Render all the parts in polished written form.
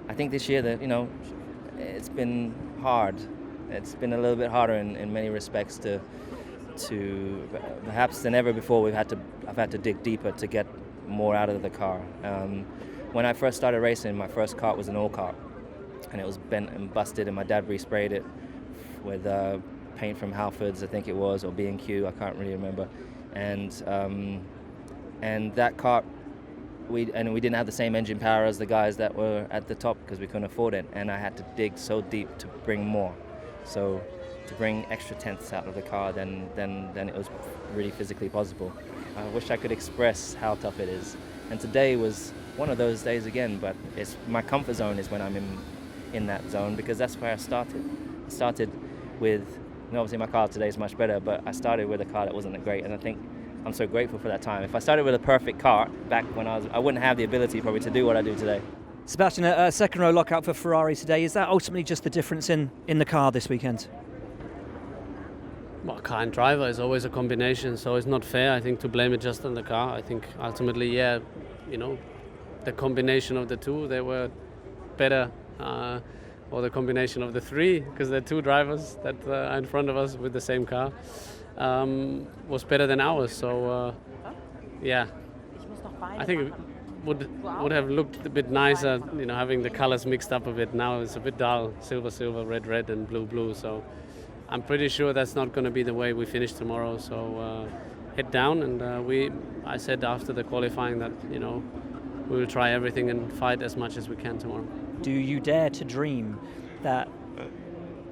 I think this year that, it's been hard. It's been a little bit harder in many respects to perhaps than ever before. I've had to dig deeper to get more out of the car. When I first started racing, my first kart was an all kart, and it was bent and busted, and my dad resprayed it with paint from Halfords, I think it was, or B&Q, I can't really remember. And that kart, we didn't have the same engine power as the guys that were at the top because we couldn't afford it, and I had to dig so deep to bring more. So to bring extra tenths out of the car, then it was really physically possible. I wish I could express how tough it is. And today was one of those days again, but it's my comfort zone is when I'm in that zone, because that's where I started. I started with, obviously my car today is much better, but I started with a car that wasn't that great, and I think I'm so grateful for that time. If I started with a perfect car back when I wouldn't have the ability probably to do what I do today. Sebastian, a second row lockout for Ferrari today. Is that ultimately just the difference in the car this weekend? Well, car and driver is always a combination, so it's not fair, I think, to blame it just on the car. I think ultimately, the combination of the two, they were better, or the combination of the three, because there are two drivers that are in front of us with the same car, was better than ours. So, I think it would have looked a bit nicer, having the colors mixed up a bit. Now it's a bit dull, silver, red, and blue. So I'm pretty sure that's not going to be the way we finish tomorrow. So head down, and I said after the qualifying that we will try everything and fight as much as we can tomorrow. Do you dare to dream that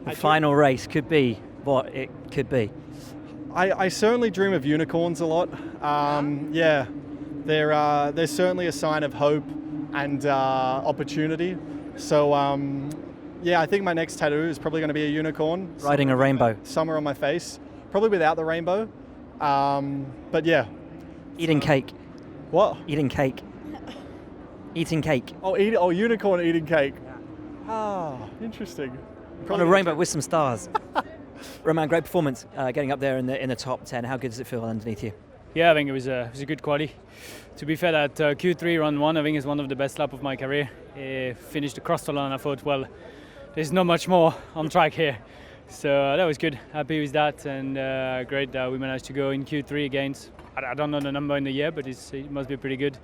the final race could be what it could be? I certainly dream of unicorns a lot. They're certainly a sign of hope and opportunity. So I think my next tattoo is probably going to be a unicorn. Riding a rainbow. Somewhere on my face. Probably without the rainbow. But yeah. Eating cake. What? Eating cake. Eating cake. Oh, unicorn eating cake. Interesting. On a rainbow with some stars. Romain, great performance getting up there in the top 10. How good does it feel underneath you? Yeah, I think it was a good quali. To be fair, that Q3 run 1, I think is one of the best laps of my career. Finished across the line, I thought, well, there's not much more on track here. So that was good. Happy with that, and great that we managed to go in Q3 against, I don't know the number in the year, but it must be pretty good.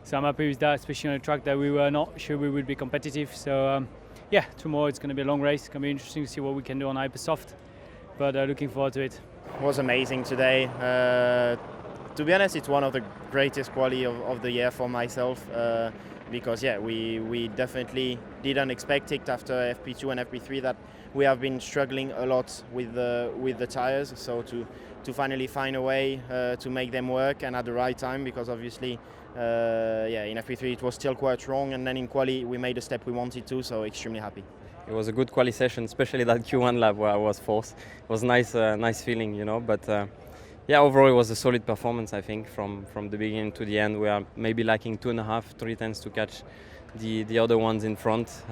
So I'm happy with that, especially on a track that we were not sure we would be competitive. So tomorrow it's going to be a long race. It's going to be interesting to see what we can do on Hypersoft, but looking forward to it. It was amazing today. To be honest, it's one of the greatest quali of the year for myself, because we definitely didn't expect it after FP2 and FP3 that we have been struggling a lot with the tires. So to finally find a way to make them work and at the right time, because obviously in FP3 it was still quite wrong, and then in quali we made a step we wanted to, so extremely happy. It was a good quali session, especially that Q1 lap where I was fourth. It was nice feeling, but overall it was a solid performance, I think, from the beginning to the end. We are maybe lacking 2.5-3 tenths to catch the other ones in front,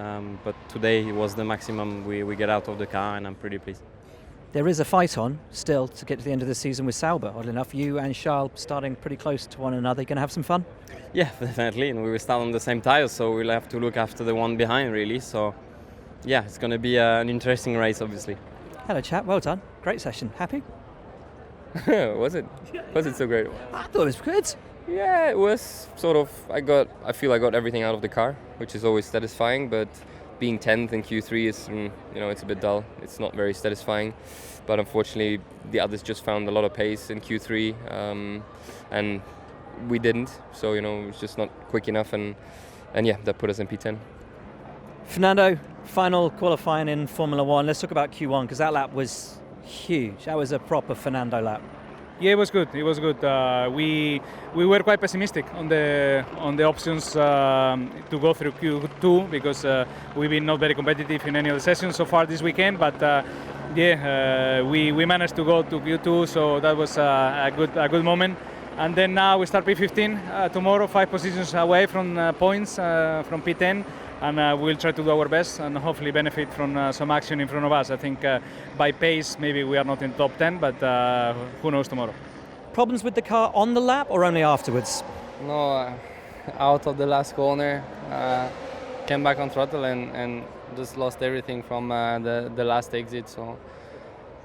but today it was the maximum we get out of the car, and I'm pretty pleased. There is a fight on still to get to the end of the season with Sauber. Oddly enough, you and Charles starting pretty close to one another. You're going to have some fun? Yeah, definitely, and we will start on the same tires, so we'll have to look after the one behind, really. So yeah, it's going to be an interesting race, obviously. Hello, chap. Well done. Great session. Happy? Was it so great? I thought it was good. Yeah, it was sort of. I feel I got everything out of the car, which is always satisfying. But being 10th in Q3 is, it's a bit dull. It's not very satisfying. But unfortunately, the others just found a lot of pace in Q3, and we didn't. So it was just not quick enough, and that put us in P10. Fernando, final qualifying in Formula One. Let's talk about Q1, because that lap was huge. That was a proper Fernando lap. Yeah, it was good. We were quite pessimistic on the options to go through Q2, because we've been not very competitive in any of the sessions so far this weekend. But we managed to go to Q2, so that was a good moment. And then now we start P15 tomorrow, 5 positions away from points from P10. And we'll try to do our best and hopefully benefit from some action in front of us. I think by pace, maybe we are not in top 10, but who knows tomorrow. Problems with the car on the lap or only afterwards? No, out of the last corner, came back on throttle and just lost everything from the last exit. So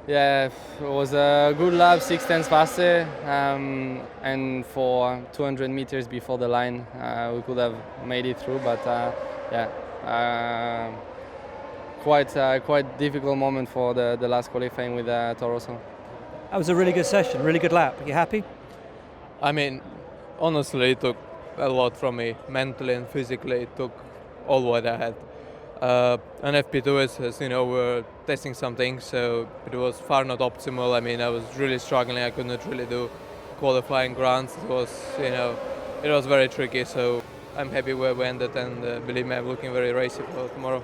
yeah, it was a good lap, 6/10 faster, and for 200 meters before the line, we could have made it through. But quite difficult moment for the last qualifying with Toro Rosso. That was a really good session, really good lap. Are you happy? I mean, honestly, it took a lot from me, mentally and physically. It took all what I had. And FP2 is, as you know, we're testing some things, so it was far not optimal. I mean, I was really struggling. I could not really do qualifying runs. It was, it was very tricky. So I'm happy where we ended, and believe me, I'm looking very racy for tomorrow.